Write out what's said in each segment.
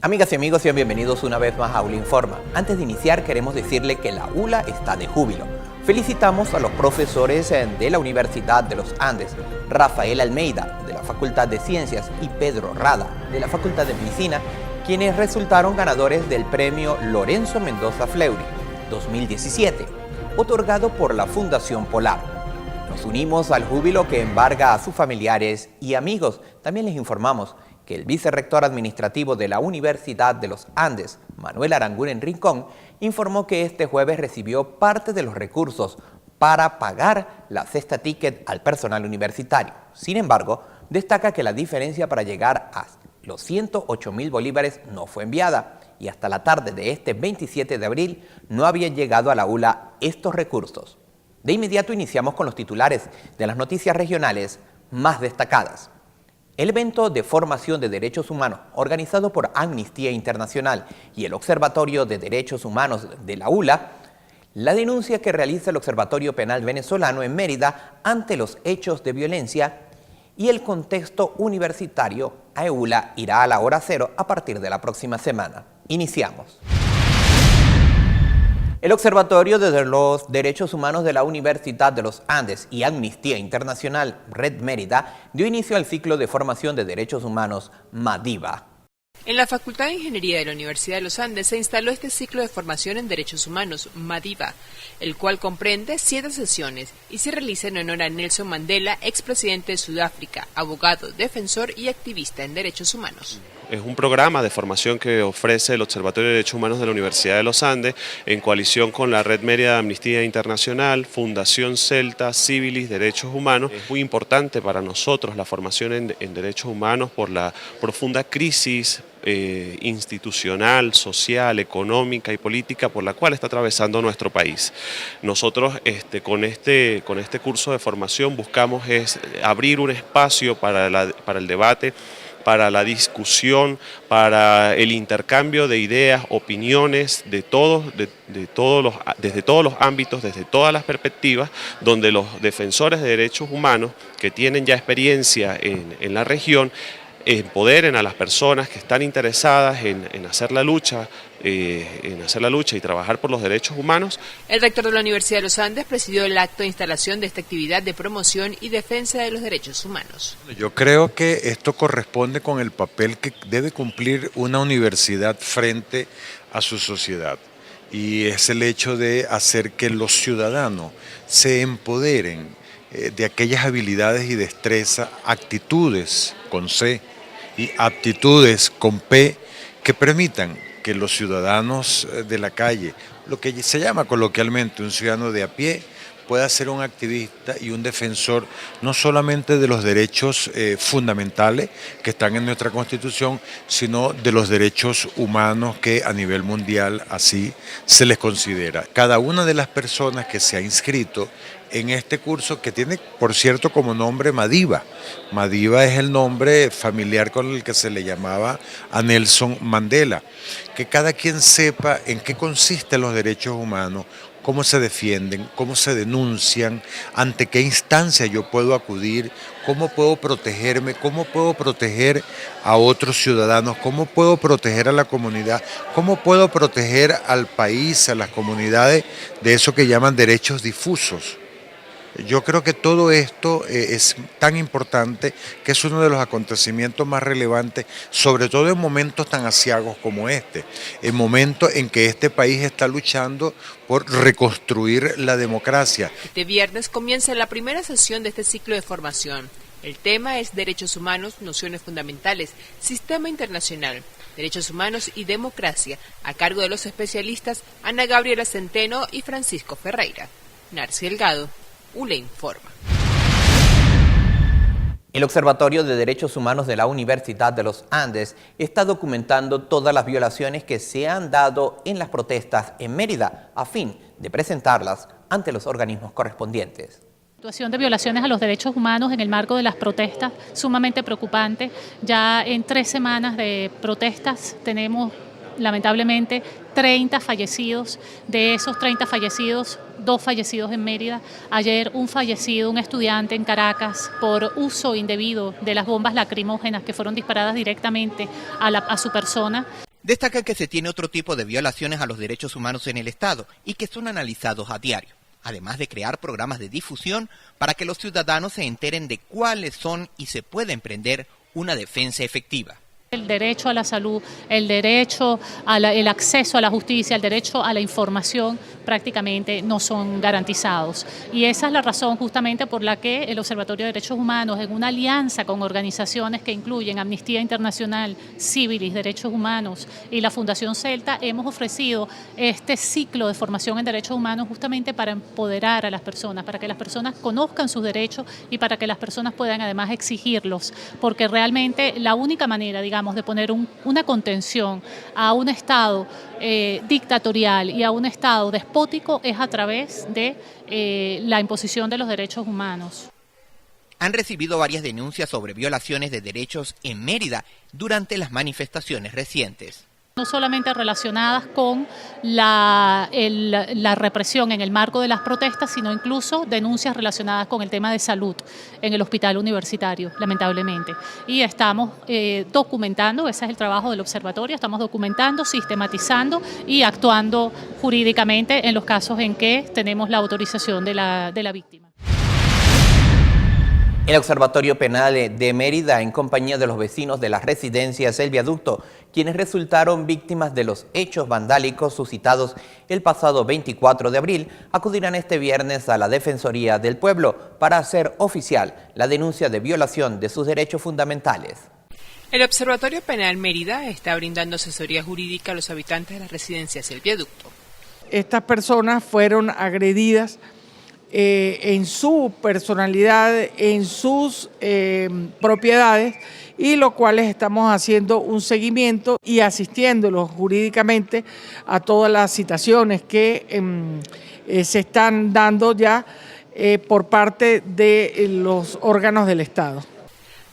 Amigas y amigos, sean bienvenidos una vez más a ULA Informa. Antes de iniciar, queremos decirle que la ULA está de júbilo. Felicitamos a los profesores de la Universidad de los Andes, Rafael Almeida, de la Facultad de Ciencias, y Pedro Rada, de la Facultad de Medicina, quienes resultaron ganadores del premio Lorenzo Mendoza Fleury 2017, otorgado por la Fundación Polar. Nos unimos al júbilo que embarga a sus familiares y amigos. También les informamos que el vicerrector administrativo de la Universidad de los Andes, Manuel Aranguren Rincón, informó que este jueves recibió parte de los recursos para pagar la cesta ticket al personal universitario. Sin embargo, destaca que la diferencia para llegar a los 108.000 bolívares no fue enviada y hasta la tarde de este 27 de abril no habían llegado a la ULA estos recursos. De inmediato iniciamos con los titulares de las noticias regionales más destacadas. El evento de formación de derechos humanos organizado por Amnistía Internacional y el Observatorio de Derechos Humanos de la ULA, la denuncia que realiza el Observatorio Penal Venezolano en Mérida ante los hechos de violencia y el contexto universitario a EULA irá a la hora cero a partir de la próxima semana. Iniciamos. El Observatorio de los Derechos Humanos de la Universidad de los Andes y Amnistía Internacional Red Mérida dio inicio al ciclo de formación de derechos humanos MADIVA. En la Facultad de Ingeniería de la Universidad de los Andes se instaló este ciclo de formación en derechos humanos, MADIVA, el cual comprende 7 sesiones y se realiza en honor a Nelson Mandela, expresidente de Sudáfrica, abogado, defensor y activista en derechos humanos. Es un programa de formación que ofrece el Observatorio de Derechos Humanos de la Universidad de los Andes en coalición con la Red Mérida de Amnistía Internacional, Fundación Celta, Civilis, Derechos Humanos. Es muy importante para nosotros la formación en derechos humanos por la profunda crisis institucional, social, económica y política por la cual está atravesando nuestro país. Nosotros con este curso de formación buscamos abrir un espacio para el debate, para la discusión, para el intercambio de ideas, opiniones desde todos los ámbitos, desde todas las perspectivas, donde los defensores de derechos humanos que tienen ya experiencia en la región empoderen a las personas que están interesadas en hacer la lucha y trabajar por los derechos humanos. El rector de la Universidad de los Andes presidió el acto de instalación de esta actividad de promoción y defensa de los derechos humanos. Yo creo que esto corresponde con el papel que debe cumplir una universidad frente a su sociedad. Y es el hecho de hacer que los ciudadanos se empoderen de aquellas habilidades y destrezas, actitudes con C y aptitudes con P que permitan que los ciudadanos de la calle, lo que se llama coloquialmente un ciudadano de a pie, pueda ser un activista y un defensor no solamente de los derechos fundamentales que están en nuestra Constitución, sino de los derechos humanos que a nivel mundial así se les considera. Cada una de las personas que se ha inscrito en este curso, que tiene, por cierto, como nombre MADIVA. MADIVA es el nombre familiar con el que se le llamaba a Nelson Mandela. Que cada quien sepa en qué consisten los derechos humanos, cómo se defienden, cómo se denuncian, ante qué instancia yo puedo acudir, cómo puedo protegerme, cómo puedo proteger a otros ciudadanos, cómo puedo proteger a la comunidad, cómo puedo proteger al país, a las comunidades de eso que llaman derechos difusos. Yo creo que todo esto es tan importante, que es uno de los acontecimientos más relevantes, sobre todo en momentos tan aciagos como este, en momentos en que este país está luchando por reconstruir la democracia. Este viernes comienza la primera sesión de este ciclo de formación. El tema es Derechos Humanos, Nociones Fundamentales, Sistema Internacional, Derechos Humanos y Democracia, a cargo de los especialistas Ana Gabriela Centeno y Francisco Ferreira. Narci Delgado, ULA Informa. El Observatorio de Derechos Humanos de la Universidad de los Andes está documentando todas las violaciones que se han dado en las protestas en Mérida a fin de presentarlas ante los organismos correspondientes. La situación de violaciones a los derechos humanos en el marco de las protestas sumamente preocupante. Ya en 3 semanas de protestas tenemos lamentablemente 30 fallecidos. De esos 30 fallecidos, 2 fallecidos en Mérida. Ayer un fallecido, un estudiante en Caracas, por uso indebido de las bombas lacrimógenas que fueron disparadas directamente a su persona. Destaca que se tiene otro tipo de violaciones a los derechos humanos en el Estado y que son analizados a diario, además de crear programas de difusión para que los ciudadanos se enteren de cuáles son y se pueda emprender una defensa efectiva. El derecho a la salud, el derecho el acceso a la justicia, el derecho a la información prácticamente no son garantizados. Y esa es la razón justamente por la que el Observatorio de Derechos Humanos, en una alianza con organizaciones que incluyen Amnistía Internacional, Civilis, Derechos Humanos y la Fundación Celta, hemos ofrecido este ciclo de formación en derechos humanos justamente para empoderar a las personas, para que las personas conozcan sus derechos y para que las personas puedan además exigirlos, porque realmente la única manera, digamos, de poner una contención a un Estado dictatorial y a un Estado despótico es a través de la imposición de los derechos humanos. Han recibido varias denuncias sobre violaciones de derechos en Mérida durante las manifestaciones recientes. No solamente relacionadas con la represión en el marco de las protestas, sino incluso denuncias relacionadas con el tema de salud en el hospital universitario, lamentablemente. Y estamos documentando, ese es el trabajo del observatorio, estamos documentando, sistematizando y actuando jurídicamente en los casos en que tenemos la autorización de la víctima. El Observatorio Penal de Mérida, en compañía de los vecinos de las residencias El Viaducto, quienes resultaron víctimas de los hechos vandálicos suscitados el pasado 24 de abril, acudirán este viernes a la Defensoría del Pueblo para hacer oficial la denuncia de violación de sus derechos fundamentales. El Observatorio Penal Mérida está brindando asesoría jurídica a los habitantes de las residencias El Viaducto. Estas personas fueron agredidas en su personalidad, en sus propiedades, y lo cual estamos haciendo un seguimiento y asistiéndolos jurídicamente a todas las citaciones que se están dando ya por parte de los órganos del Estado.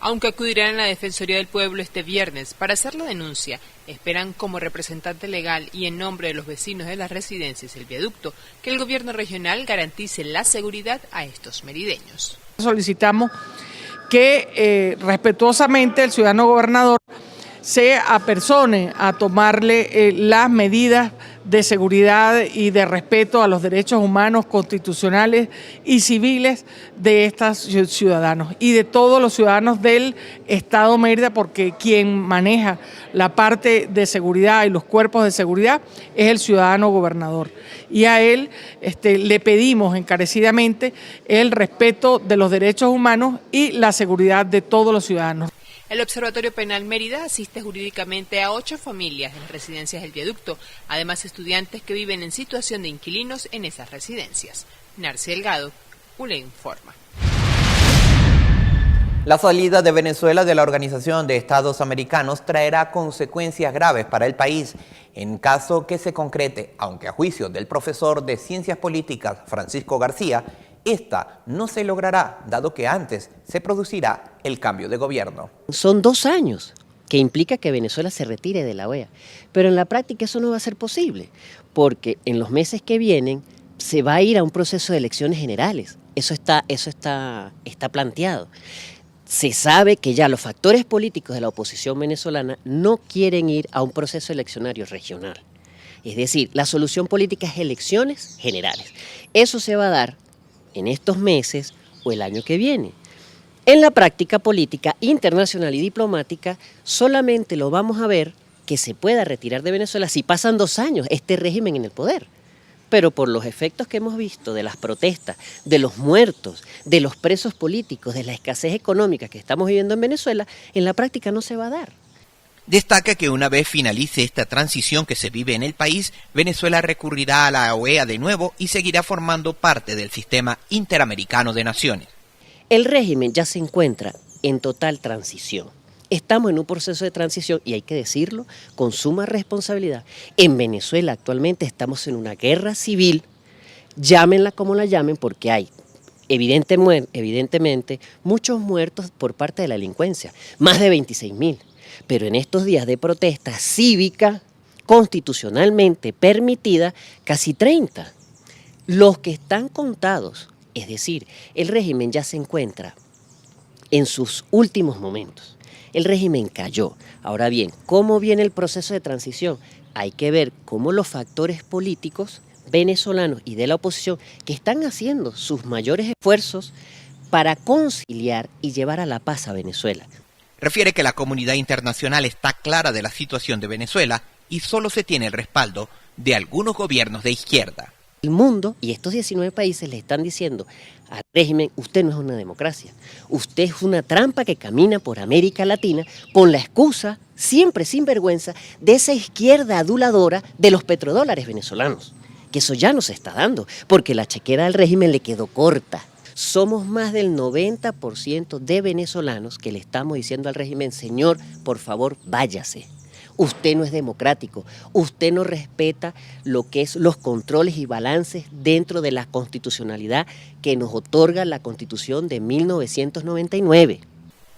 Aunque acudirán a la Defensoría del Pueblo este viernes para hacer la denuncia, esperan como representante legal y en nombre de los vecinos de las residencias El Viaducto que el gobierno regional garantice la seguridad a estos merideños. Solicitamos que respetuosamente el ciudadano gobernador se apersone a tomarle las medidas de seguridad y de respeto a los derechos humanos constitucionales y civiles de estos ciudadanos y de todos los ciudadanos del Estado Mérida, porque quien maneja la parte de seguridad y los cuerpos de seguridad es el ciudadano gobernador. Y a él le pedimos encarecidamente el respeto de los derechos humanos y la seguridad de todos los ciudadanos. El Observatorio Penal Mérida asiste jurídicamente a 8 familias en las residencias del Viaducto, además estudiantes que viven en situación de inquilinos en esas residencias. Narci Delgado, ULE Informa. La salida de Venezuela de la Organización de Estados Americanos traerá consecuencias graves para el país en caso que se concrete, aunque a juicio del profesor de Ciencias Políticas Francisco García, esta no se logrará, dado que antes se producirá el cambio de gobierno. Son 2 años, que implica que Venezuela se retire de la OEA, pero en la práctica eso no va a ser posible, porque en los meses que vienen se va a ir a un proceso de elecciones generales, eso está planteado. Se sabe que ya los factores políticos de la oposición venezolana no quieren ir a un proceso eleccionario regional, es decir, la solución política es elecciones generales. Eso se va a dar en estos meses o el año que viene. En la práctica política internacional y diplomática solamente lo vamos a ver que se pueda retirar de Venezuela si pasan 2 años este régimen en el poder. Pero por los efectos que hemos visto de las protestas, de los muertos, de los presos políticos, de la escasez económica que estamos viviendo en Venezuela, en la práctica no se va a dar. Destaca que una vez finalice esta transición que se vive en el país, Venezuela recurrirá a la OEA de nuevo y seguirá formando parte del sistema interamericano de naciones. El régimen ya se encuentra en total transición. Estamos en un proceso de transición y hay que decirlo con suma responsabilidad. En Venezuela actualmente estamos en una guerra civil, llámenla como la llamen, porque hay evidentemente muchos muertos por parte de la delincuencia, más de 26.000. Pero en estos días de protesta cívica, constitucionalmente permitida, casi 30. Los que están contados, es decir, el régimen ya se encuentra en sus últimos momentos. El régimen cayó. Ahora bien, ¿cómo viene el proceso de transición? Hay que ver cómo los factores políticos venezolanos y de la oposición que están haciendo sus mayores esfuerzos para conciliar y llevar a la paz a Venezuela. Refiere que la comunidad internacional está clara de la situación de Venezuela y solo se tiene el respaldo de algunos gobiernos de izquierda. El mundo y estos 19 países le están diciendo al régimen, usted no es una democracia, usted es una trampa que camina por América Latina con la excusa, siempre sin vergüenza, de esa izquierda aduladora de los petrodólares venezolanos. Que eso ya no se está dando, porque la chequera del régimen le quedó corta. Somos más del 90% de venezolanos que le estamos diciendo al régimen, señor, por favor, váyase. Usted no es democrático, usted no respeta lo que es los controles y balances dentro de la constitucionalidad que nos otorga la Constitución de 1999.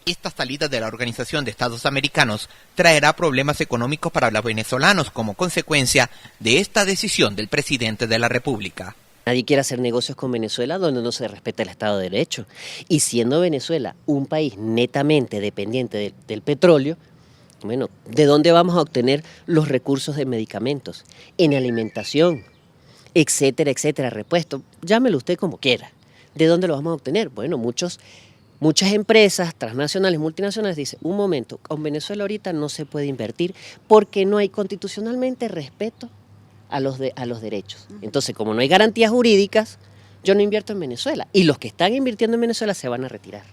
Esta salida de la Organización de Estados Americanos traerá problemas económicos para los venezolanos como consecuencia de esta decisión del presidente de la República. Nadie quiere hacer negocios con Venezuela donde no se respeta el Estado de Derecho. Y siendo Venezuela un país netamente dependiente del petróleo, bueno, ¿de dónde vamos a obtener los recursos de medicamentos? En alimentación, etcétera, etcétera, repuesto, llámelo usted como quiera. ¿De dónde lo vamos a obtener? Bueno, muchas empresas transnacionales, multinacionales dicen, un momento, con Venezuela ahorita no se puede invertir porque no hay constitucionalmente respeto a los derechos. Entonces, como no hay garantías jurídicas, yo no invierto en Venezuela. Y los que están invirtiendo en Venezuela se van a retirar.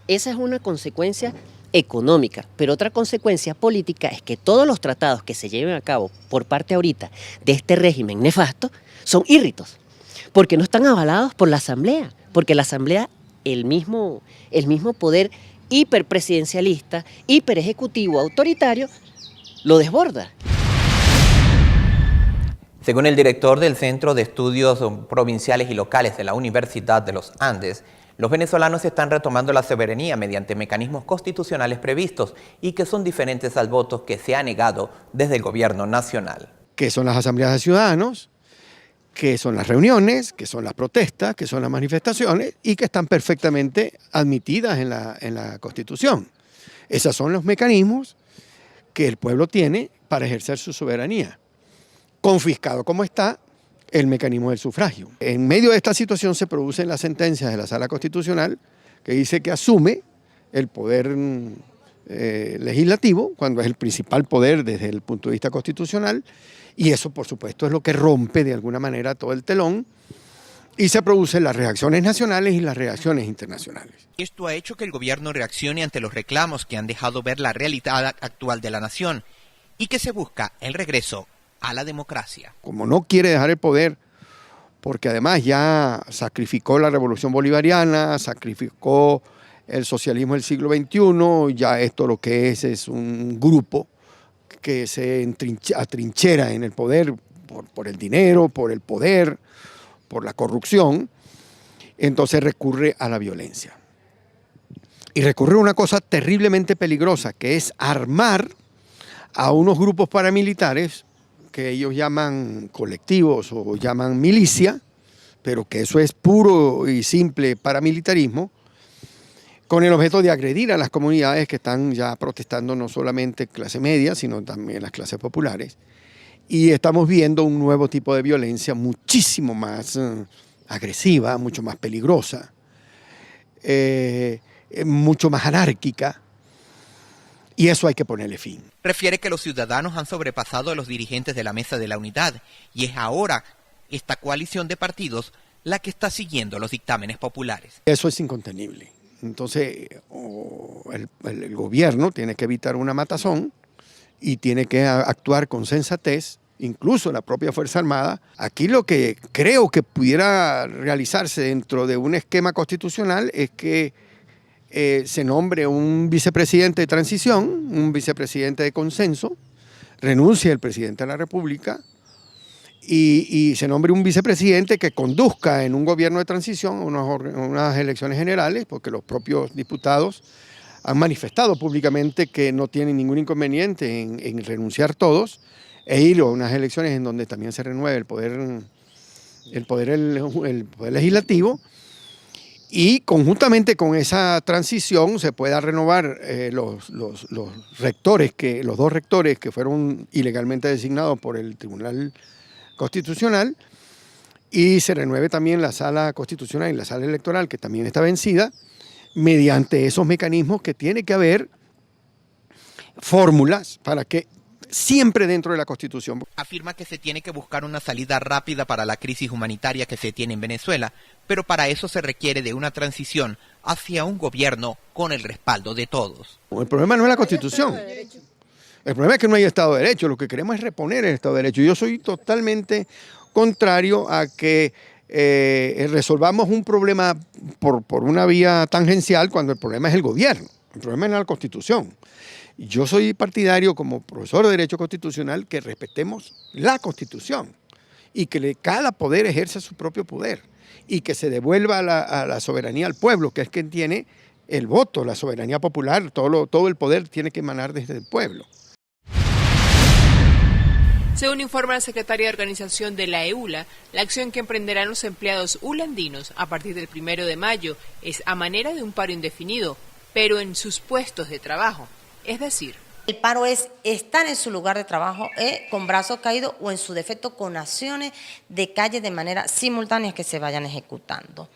Esa es una consecuencia económica, pero otra consecuencia política es que todos los tratados que se lleven a cabo por parte ahorita de este régimen nefasto son írritos, porque no están avalados por la Asamblea, porque la Asamblea, el mismo poder hiperpresidencialista, hiperejecutivo, autoritario, lo desborda. Según el director del Centro de Estudios Provinciales y Locales de la Universidad de los Andes, los venezolanos están retomando la soberanía mediante mecanismos constitucionales previstos y que son diferentes al voto que se ha negado desde el gobierno nacional. Que son las asambleas de ciudadanos, que son las reuniones, que son las protestas, que son las manifestaciones y que están perfectamente admitidas en la Constitución. Esos son los mecanismos que el pueblo tiene para ejercer su soberanía. Confiscado como está el mecanismo del sufragio. En medio de esta situación se producen las sentencias de la Sala Constitucional que dice que asume el poder legislativo, cuando es el principal poder desde el punto de vista constitucional, y eso por supuesto es lo que rompe de alguna manera todo el telón, y se producen las reacciones nacionales y las reacciones internacionales. Esto ha hecho que el gobierno reaccione ante los reclamos que han dejado ver la realidad actual de la nación y que se busca el regreso a la democracia. Como no quiere dejar el poder, porque además ya sacrificó la revolución bolivariana, sacrificó el socialismo del siglo XXI, ya esto lo que es un grupo que se atrinchera en el poder por el dinero, por el poder, por la corrupción, entonces recurre a la violencia. Y recurre a una cosa terriblemente peligrosa, que es armar a unos grupos paramilitares que ellos llaman colectivos o llaman milicia, pero que eso es puro y simple paramilitarismo, con el objeto de agredir a las comunidades que están ya protestando, no solamente clase media, sino también las clases populares. Y estamos viendo un nuevo tipo de violencia muchísimo más agresiva, mucho más peligrosa, mucho más anárquica, y eso hay que ponerle fin. Refiere que los ciudadanos han sobrepasado a los dirigentes de la Mesa de la Unidad y es ahora esta coalición de partidos la que está siguiendo los dictámenes populares. Eso es incontenible. Entonces, el gobierno tiene que evitar una matazón y tiene que actuar con sensatez, incluso la propia Fuerza Armada. Aquí lo que creo que pudiera realizarse dentro de un esquema constitucional es que se nombre un vicepresidente de transición, un vicepresidente de consenso, renuncie el presidente de la República y se nombre un vicepresidente que conduzca en un gobierno de transición unas elecciones generales, porque los propios diputados han manifestado públicamente que no tienen ningún inconveniente en renunciar todos e ir a unas elecciones en donde también se renueve el poder legislativo. y conjuntamente con esa transición se pueda renovar los rectores, los dos rectores que fueron ilegalmente designados por el Tribunal Constitucional, y se renueve también la sala constitucional y la sala electoral, que también está vencida, mediante esos mecanismos que tiene que haber fórmulas para que siempre dentro de la Constitución. Afirma que se tiene que buscar una salida rápida para la crisis humanitaria que se tiene en Venezuela, pero para eso se requiere de una transición hacia un gobierno con el respaldo de todos. El problema no es la Constitución. El problema es que no hay Estado de Derecho. Lo que queremos es reponer el Estado de Derecho. Yo soy totalmente contrario a que resolvamos un problema por una vía tangencial cuando el problema es el gobierno. El problema es la Constitución. Yo soy partidario, como profesor de Derecho Constitucional, que respetemos la Constitución y que cada poder ejerza su propio poder y que se devuelva a la soberanía al pueblo, que es quien tiene el voto, la soberanía popular, todo el poder tiene que emanar desde el pueblo. Según informa la secretaria de Organización de la EULA, la acción que emprenderán los empleados ulandinos a partir del 1 de mayo es a manera de un paro indefinido, pero en sus puestos de trabajo. Es decir, el paro es estar en su lugar de trabajo con brazos caídos o en su defecto con acciones de calle de manera simultánea que se vayan ejecutando.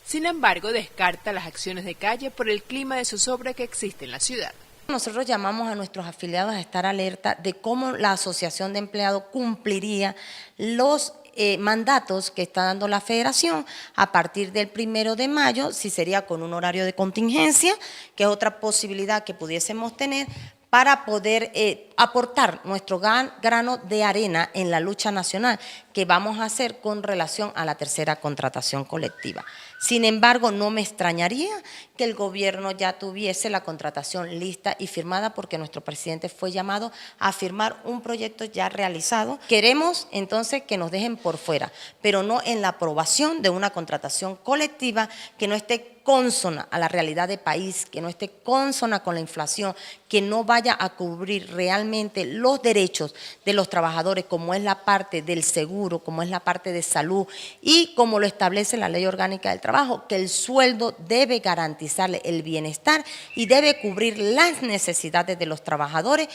Sin embargo, descarta las acciones de calle por el clima de zozobra que existe en la ciudad. Nosotros llamamos a nuestros afiliados a estar alerta de cómo la Asociación de Empleados cumpliría los mandatos que está dando la Federación a partir del 1 de mayo, si sería con un horario de contingencia, que es otra posibilidad que pudiésemos tener para poder aportar nuestro grano de arena en la lucha nacional que vamos a hacer con relación a la tercera contratación colectiva. Sin embargo, no me extrañaría que el gobierno ya tuviese la contratación lista y firmada porque nuestro presidente fue llamado a firmar un proyecto ya realizado. Queremos entonces que nos dejen por fuera, pero no en la aprobación de una contratación colectiva que no esté consona a la realidad del país, que no esté consona con la inflación, que no vaya a cubrir realmente los derechos de los trabajadores, como es la parte del seguro, como es la parte de salud y como lo establece la Ley Orgánica del Trabajo, que el sueldo debe garantizarle el bienestar y debe cubrir las necesidades de los trabajadores.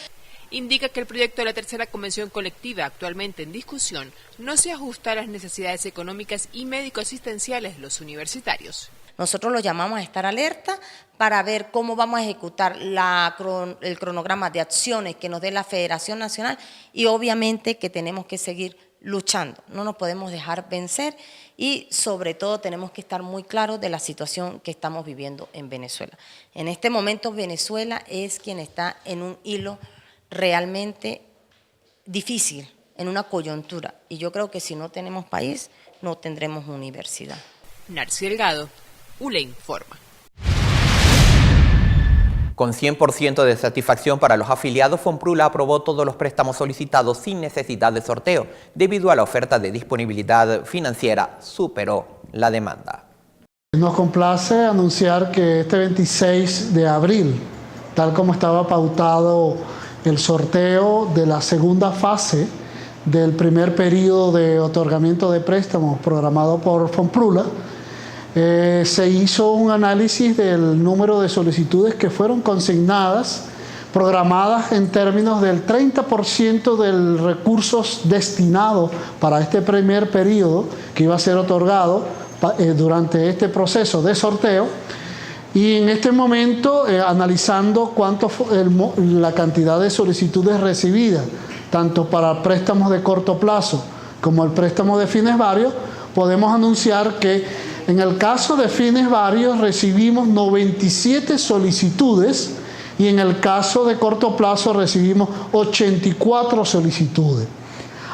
Indica que el proyecto de la tercera convención colectiva actualmente en discusión no se ajusta a las necesidades económicas y médico-asistenciales de los universitarios. Nosotros los llamamos a estar alerta para ver cómo vamos a ejecutar el cronograma de acciones que nos dé la Federación Nacional y obviamente que tenemos que seguir luchando, no nos podemos dejar vencer y sobre todo tenemos que estar muy claros de la situación que estamos viviendo en Venezuela. En este momento Venezuela es quien está en un hilo realmente difícil, en una coyuntura y yo creo que si no tenemos país no tendremos universidad. Narci Delgado, ULA Informa. Con 100% de satisfacción para los afiliados, Fonprula aprobó todos los préstamos solicitados sin necesidad de sorteo, debido a la oferta de disponibilidad financiera superó la demanda. Nos complace anunciar que este 26 de abril, tal como estaba pautado el sorteo de la segunda fase del primer periodo de otorgamiento de préstamos programado por Fonprula, se hizo un análisis del número de solicitudes que fueron consignadas, programadas en términos del 30% de los recursos destinados para este primer periodo que iba a ser otorgado durante este proceso de sorteo. Y en este momento, analizando cuánto fue la cantidad de solicitudes recibidas, tanto para préstamos de corto plazo como el préstamo de fines varios, podemos anunciar que en el caso de fines varios recibimos 97 solicitudes y en el caso de corto plazo recibimos 84 solicitudes.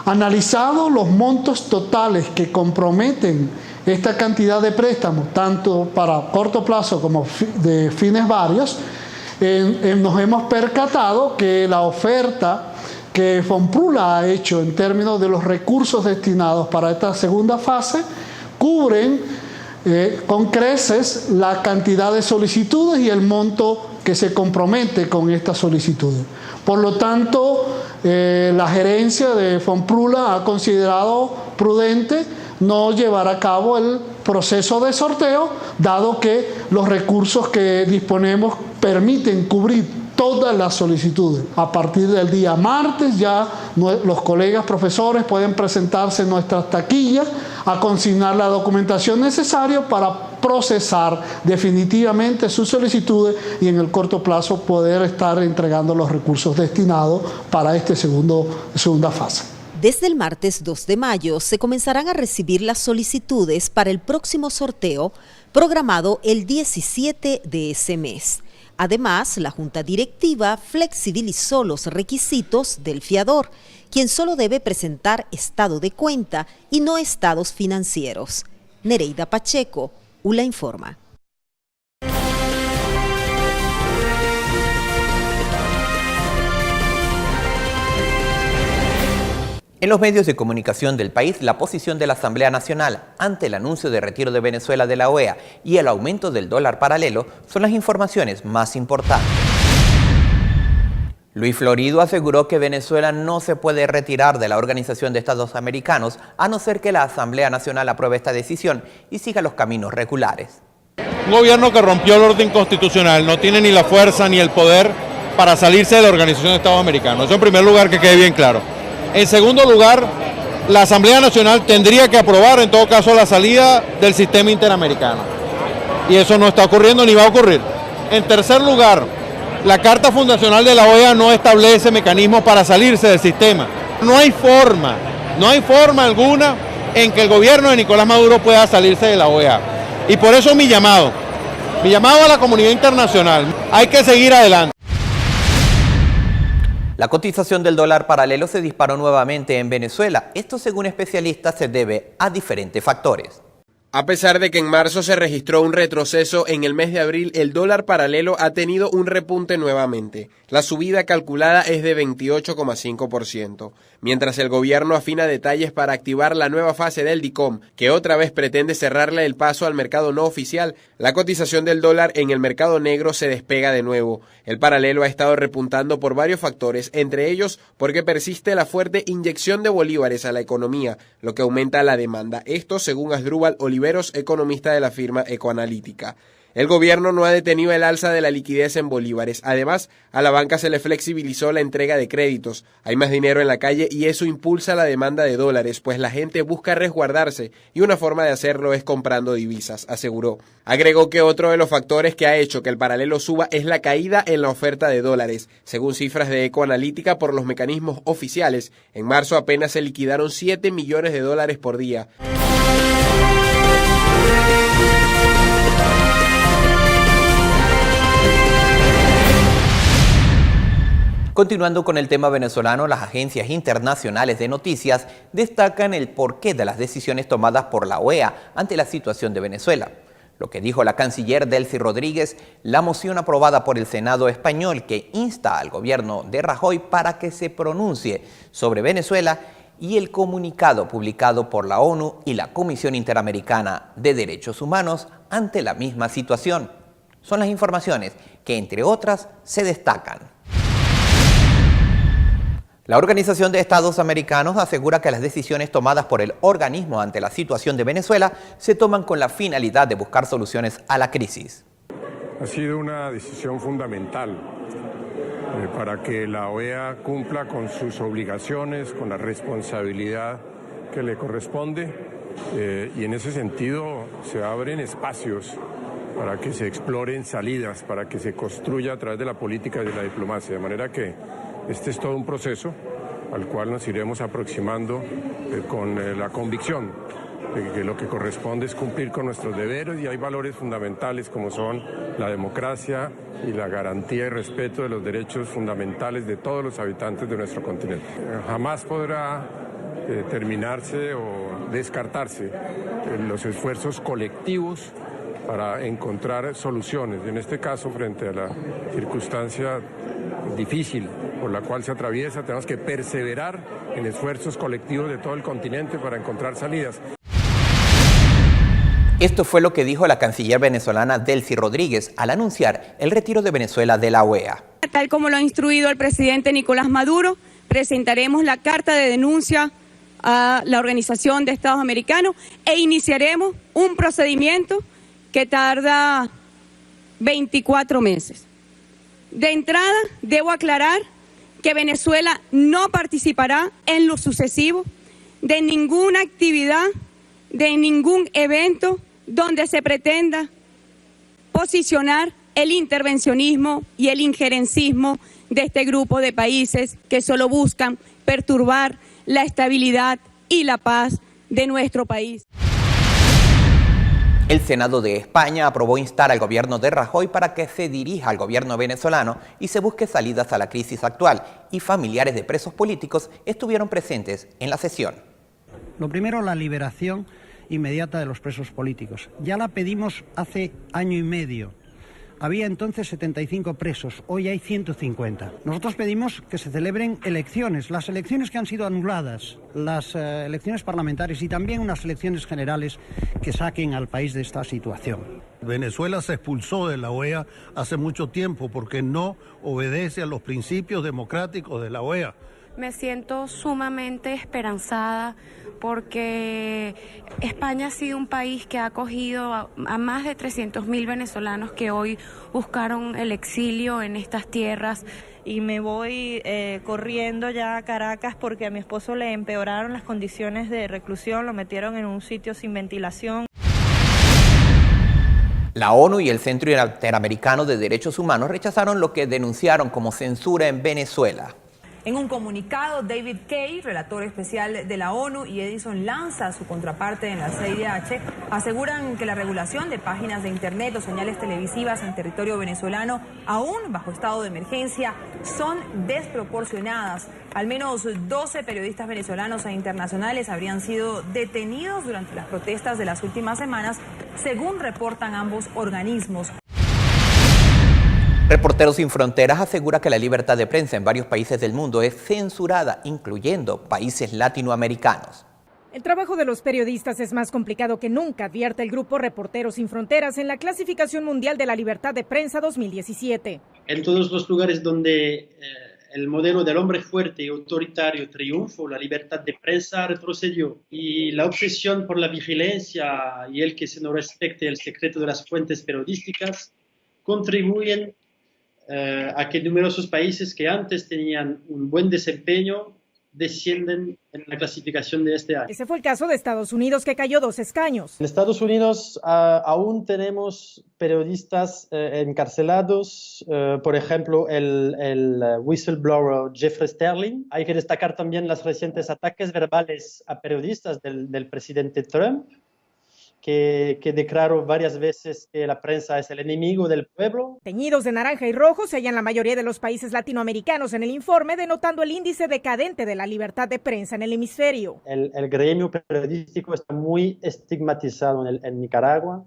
Analizados los montos totales que comprometen esta cantidad de préstamos, tanto para corto plazo como de fines varios, nos hemos percatado que la oferta que Fonprula ha hecho en términos de los recursos destinados para esta segunda fase cubren con creces la cantidad de solicitudes y el monto que se compromete con estas solicitudes. Por lo tanto, la gerencia de Fonprula ha considerado prudente no llevar a cabo el proceso de sorteo, dado que los recursos que disponemos permiten cubrir todas las solicitudes. A partir del día martes ya los colegas profesores pueden presentarse en nuestras taquillas a consignar la documentación necesaria para procesar definitivamente sus solicitudes y en el corto plazo poder estar entregando los recursos destinados para esta segunda fase. Desde el martes 2 de mayo se comenzarán a recibir las solicitudes para el próximo sorteo programado el 17 de ese mes. Además, la Junta Directiva flexibilizó los requisitos del fiador, quien solo debe presentar estado de cuenta y no estados financieros. Nereida Pacheco, ULA Informa. En los medios de comunicación del país, la posición de la Asamblea Nacional ante el anuncio de retiro de Venezuela de la OEA y el aumento del dólar paralelo son las informaciones más importantes. Luis Florido aseguró que Venezuela no se puede retirar de la Organización de Estados Americanos a no ser que la Asamblea Nacional apruebe esta decisión y siga los caminos regulares. Un gobierno que rompió el orden constitucional no tiene ni la fuerza ni el poder para salirse de la Organización de Estados Americanos. Eso en primer lugar, que quede bien claro. En segundo lugar, la Asamblea Nacional tendría que aprobar en todo caso la salida del sistema interamericano. Y eso no está ocurriendo ni va a ocurrir. En tercer lugar, la Carta Fundacional de la OEA no establece mecanismos para salirse del sistema. No hay forma alguna en que el gobierno de Nicolás Maduro pueda salirse de la OEA. Y por eso mi llamado a la comunidad internacional, hay que seguir adelante. La cotización del dólar paralelo se disparó nuevamente en Venezuela. Esto, según especialistas, se debe a diferentes factores. A pesar de que en marzo se registró un retroceso, en el mes de abril el dólar paralelo ha tenido un repunte nuevamente. La subida calculada es de 28,5%, mientras el gobierno afina detalles para activar la nueva fase del DICOM, que otra vez pretende cerrarle el paso al mercado no oficial. La cotización del dólar en el mercado negro se despega de nuevo. El paralelo ha estado repuntando por varios factores, entre ellos porque persiste la fuerte inyección de bolívares a la economía, lo que aumenta la demanda. Esto según Asdrúbal Oliveros, economista de la firma Ecoanalítica. El gobierno no ha detenido el alza de la liquidez en bolívares. Además, a la banca se le flexibilizó la entrega de créditos. Hay más dinero en la calle y eso impulsa la demanda de dólares, pues la gente busca resguardarse y una forma de hacerlo es comprando divisas, aseguró. Agregó que otro de los factores que ha hecho que el paralelo suba es la caída en la oferta de dólares. Según cifras de Ecoanalítica por los mecanismos oficiales, en marzo apenas se liquidaron 7 millones de dólares por día. Continuando con el tema venezolano, las agencias internacionales de noticias destacan el porqué de las decisiones tomadas por la OEA ante la situación de Venezuela. Lo que dijo la canciller Delcy Rodríguez, la moción aprobada por el Senado español que insta al gobierno de Rajoy para que se pronuncie sobre Venezuela y el comunicado publicado por la ONU y la Comisión Interamericana de Derechos Humanos ante la misma situación. Son las informaciones que, entre otras, se destacan. La Organización de Estados Americanos asegura que las decisiones tomadas por el organismo ante la situación de Venezuela se toman con la finalidad de buscar soluciones a la crisis. Ha sido una decisión fundamental para que la OEA cumpla con sus obligaciones, con la responsabilidad que le corresponde y en ese sentido se abren espacios para que se exploren salidas, para que se construya a través de la política y de la diplomacia, de manera que este es todo un proceso al cual nos iremos aproximando con la convicción de que lo que corresponde es cumplir con nuestros deberes y hay valores fundamentales como son la democracia y la garantía y respeto de los derechos fundamentales de todos los habitantes de nuestro continente. Jamás podrá terminarse o descartarse los esfuerzos colectivos para encontrar soluciones. En este caso, frente a la circunstancia difícil por la cual se atraviesa, tenemos que perseverar en esfuerzos colectivos de todo el continente para encontrar salidas. Esto fue lo que dijo la canciller venezolana Delcy Rodríguez al anunciar el retiro de Venezuela de la OEA. Tal como lo ha instruido el presidente Nicolás Maduro, presentaremos la carta de denuncia a la Organización de Estados Americanos e iniciaremos un procedimiento que tarda 24 meses. De entrada, debo aclarar que Venezuela no participará en lo sucesivo de ninguna actividad, de ningún evento donde se pretenda posicionar el intervencionismo y el injerencismo de este grupo de países que solo buscan perturbar la estabilidad y la paz de nuestro país. El Senado de España aprobó instar al gobierno de Rajoy para que se dirija al gobierno venezolano y se busque salidas a la crisis actual, y familiares de presos políticos estuvieron presentes en la sesión. Lo primero, la liberación inmediata de los presos políticos. Ya la pedimos hace año y medio. Había entonces 75 presos, hoy hay 150. Nosotros pedimos que se celebren elecciones, las elecciones que han sido anuladas, las elecciones parlamentarias y también unas elecciones generales que saquen al país de esta situación. Venezuela se expulsó de la OEA hace mucho tiempo porque no obedece a los principios democráticos de la OEA. Me siento sumamente esperanzada porque España ha sido un país que ha acogido a más de 300.000 venezolanos que hoy buscaron el exilio en estas tierras. Y me voy corriendo ya a Caracas porque a mi esposo le empeoraron las condiciones de reclusión, lo metieron en un sitio sin ventilación. La ONU y el Centro Interamericano de Derechos Humanos rechazaron lo que denunciaron como censura en Venezuela. En un comunicado, David Kaye, relator especial de la ONU, y Edison Lanza, su contraparte en la CIDH, aseguran que la regulación de páginas de Internet o señales televisivas en territorio venezolano, aún bajo estado de emergencia, son desproporcionadas. Al menos 12 periodistas venezolanos e internacionales habrían sido detenidos durante las protestas de las últimas semanas, según reportan ambos organismos. Reporteros Sin Fronteras asegura que la libertad de prensa en varios países del mundo es censurada, incluyendo países latinoamericanos. El trabajo de los periodistas es más complicado que nunca, advierte el grupo Reporteros Sin Fronteras en la Clasificación Mundial de la Libertad de Prensa 2017. En todos los lugares donde el modelo del hombre fuerte y autoritario triunfó, la libertad de prensa retrocedió, y la obsesión por la vigilancia y el que se no respete el secreto de las fuentes periodísticas contribuyen a que numerosos países que antes tenían un buen desempeño descienden en la clasificación de este año. Ese fue el caso de Estados Unidos, que cayó 2 escaños. En Estados Unidos aún tenemos periodistas encarcelados, por ejemplo el whistleblower Jeffrey Sterling. Hay que destacar también los recientes ataques verbales a periodistas del presidente Trump, que declaró varias veces que la prensa es el enemigo del pueblo. Teñidos de naranja y rojo se hallan la mayoría de los países latinoamericanos en el informe, denotando el índice decadente de la libertad de prensa en el hemisferio. El gremio periodístico está muy estigmatizado en Nicaragua.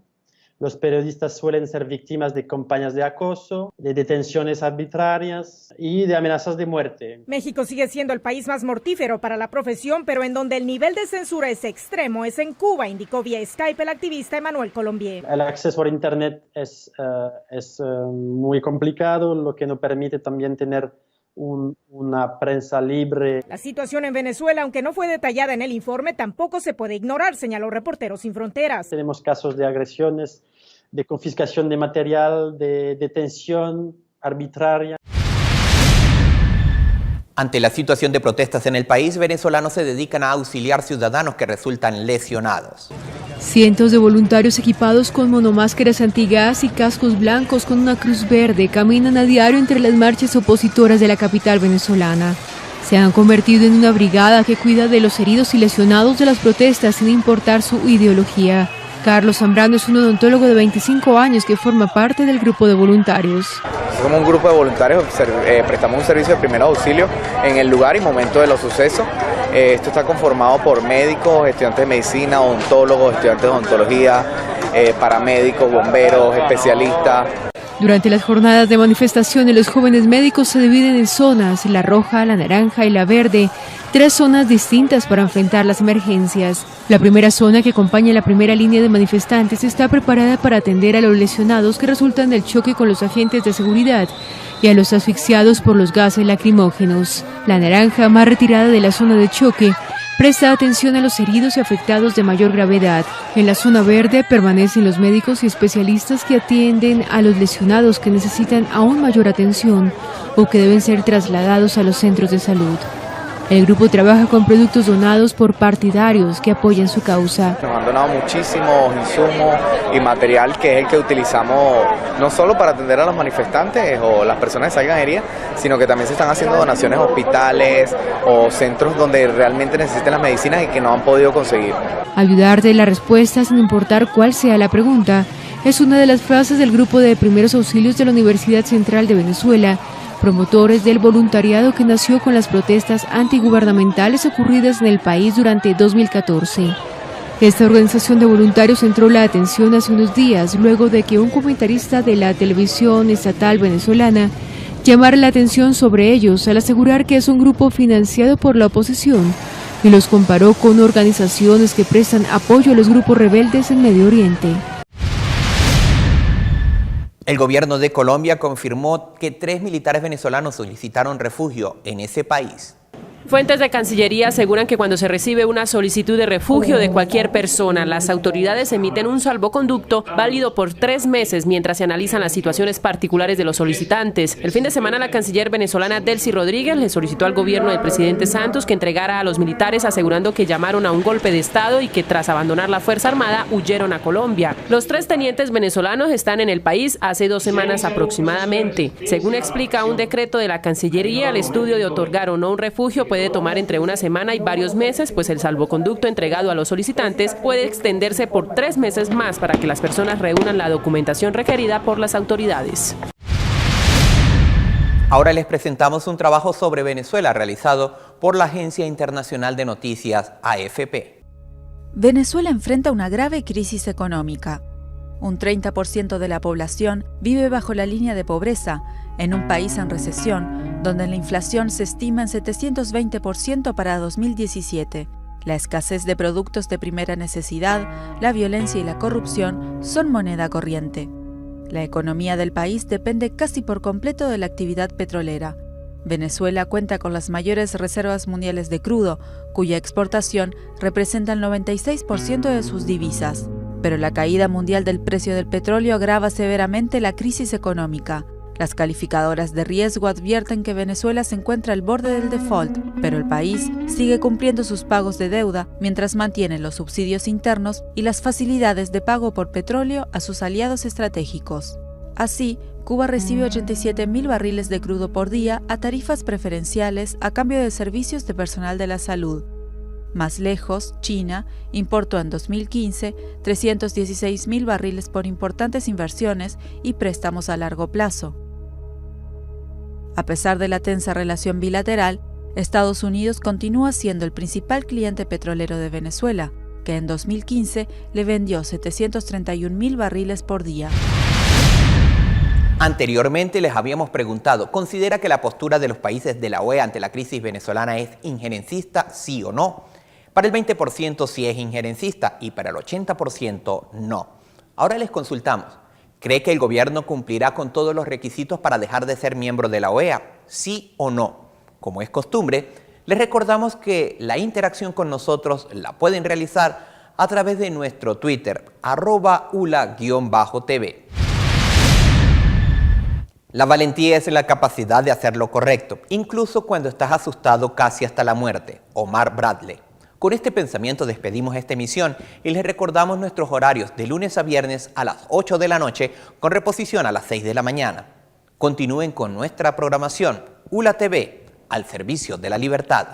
Los periodistas suelen ser víctimas de campañas de acoso, de detenciones arbitrarias y de amenazas de muerte. México sigue siendo el país más mortífero para la profesión, pero en donde el nivel de censura es extremo es en Cuba, indicó vía Skype el activista Emmanuel Colombier. El acceso a Internet es muy complicado, lo que no permite también tener una prensa libre. La situación en Venezuela, aunque no fue detallada en el informe, tampoco se puede ignorar, señaló Reporteros Sin Fronteras. Tenemos casos de agresiones, de confiscación de material, de detención arbitraria. Ante la situación de protestas en el país, venezolanos se dedican a auxiliar ciudadanos que resultan lesionados. Cientos de voluntarios equipados con monomáscaras antigas y cascos blancos con una cruz verde caminan a diario entre las marchas opositoras de la capital venezolana. Se han convertido en una brigada que cuida de los heridos y lesionados de las protestas sin importar su ideología. Carlos Zambrano es un odontólogo de 25 años que forma parte del grupo de voluntarios. Somos un grupo de voluntarios, prestamos un servicio de primer auxilio en el lugar y momento de los sucesos. Esto está conformado por médicos, estudiantes de medicina, odontólogos, estudiantes de odontología, paramédicos, bomberos, especialistas. Durante las jornadas de manifestaciones, los jóvenes médicos se dividen en zonas, la roja, la naranja y la verde, 3 zonas distintas para enfrentar las emergencias. La primera zona, que acompaña la primera línea de manifestantes, está preparada para atender a los lesionados que resultan del choque con los agentes de seguridad y a los asfixiados por los gases lacrimógenos. La naranja, más retirada de la zona de choque, presta atención a los heridos y afectados de mayor gravedad. En la zona verde permanecen los médicos y especialistas que atienden a los lesionados que necesitan aún mayor atención o que deben ser trasladados a los centros de salud. El grupo trabaja con productos donados por partidarios que apoyan su causa. Nos han donado muchísimos insumos y material que es el que utilizamos no solo para atender a los manifestantes o las personas que salgan heridas, sino que también se están haciendo donaciones a hospitales o centros donde realmente necesiten las medicinas y que no han podido conseguir. Ayudar de la respuesta sin importar cuál sea la pregunta es una de las frases del grupo de primeros auxilios de la Universidad Central de Venezuela, promotores del voluntariado que nació con las protestas antigubernamentales ocurridas en el país durante 2014. Esta organización de voluntarios centró la atención hace unos días luego de que un comentarista de la televisión estatal venezolana llamara la atención sobre ellos al asegurar que es un grupo financiado por la oposición y los comparó con organizaciones que prestan apoyo a los grupos rebeldes en Medio Oriente. El gobierno de Colombia confirmó que 3 militares venezolanos solicitaron refugio en ese país. Fuentes de Cancillería aseguran que cuando se recibe una solicitud de refugio de cualquier persona, las autoridades emiten un salvoconducto válido por 3 meses mientras se analizan las situaciones particulares de los solicitantes. El fin de semana, la canciller venezolana Delcy Rodríguez le solicitó al gobierno del presidente Santos que entregara a los militares, asegurando que llamaron a un golpe de Estado y que tras abandonar la Fuerza Armada huyeron a Colombia. Los 3 tenientes venezolanos están en el país hace 2 semanas aproximadamente. Según explica un decreto de la Cancillería, el estudio de otorgar o no un refugio puede tomar entre una semana y varios meses, pues el salvoconducto entregado a los solicitantes puede extenderse por 3 meses más para que las personas reúnan la documentación requerida por las autoridades. Ahora les presentamos un trabajo sobre Venezuela realizado por la Agencia Internacional de Noticias AFP. Venezuela enfrenta una grave crisis económica. Un 30% de la población vive bajo la línea de pobreza, en un país en recesión, donde la inflación se estima en 720% para 2017. La escasez de productos de primera necesidad, la violencia y la corrupción son moneda corriente. La economía del país depende casi por completo de la actividad petrolera. Venezuela cuenta con las mayores reservas mundiales de crudo, cuya exportación representa el 96% de sus divisas. Pero la caída mundial del precio del petróleo agrava severamente la crisis económica. Las calificadoras de riesgo advierten que Venezuela se encuentra al borde del default, pero el país sigue cumpliendo sus pagos de deuda mientras mantiene los subsidios internos y las facilidades de pago por petróleo a sus aliados estratégicos. Así, Cuba recibe 87.000 barriles de crudo por día a tarifas preferenciales a cambio de servicios de personal de la salud. Más lejos, China importó en 2015 316.000 barriles por importantes inversiones y préstamos a largo plazo. A pesar de la tensa relación bilateral, Estados Unidos continúa siendo el principal cliente petrolero de Venezuela, que en 2015 le vendió 731.000 barriles por día. Anteriormente les habíamos preguntado, ¿considera que la postura de los países de la OEA ante la crisis venezolana es injerencista, sí o no? Para el 20% sí es injerencista y para el 80% no. Ahora les consultamos, ¿cree que el gobierno cumplirá con todos los requisitos para dejar de ser miembro de la OEA? ¿Sí o no? Como es costumbre, les recordamos que la interacción con nosotros la pueden realizar a través de nuestro Twitter, @ula_tv. La valentía es la capacidad de hacer lo correcto, incluso cuando estás asustado casi hasta la muerte. Omar Bradley. Con este pensamiento despedimos esta emisión y les recordamos nuestros horarios de lunes a viernes a las 8 de la noche con reposición a las 6 de la mañana. Continúen con nuestra programación, ULA TV, al servicio de la libertad.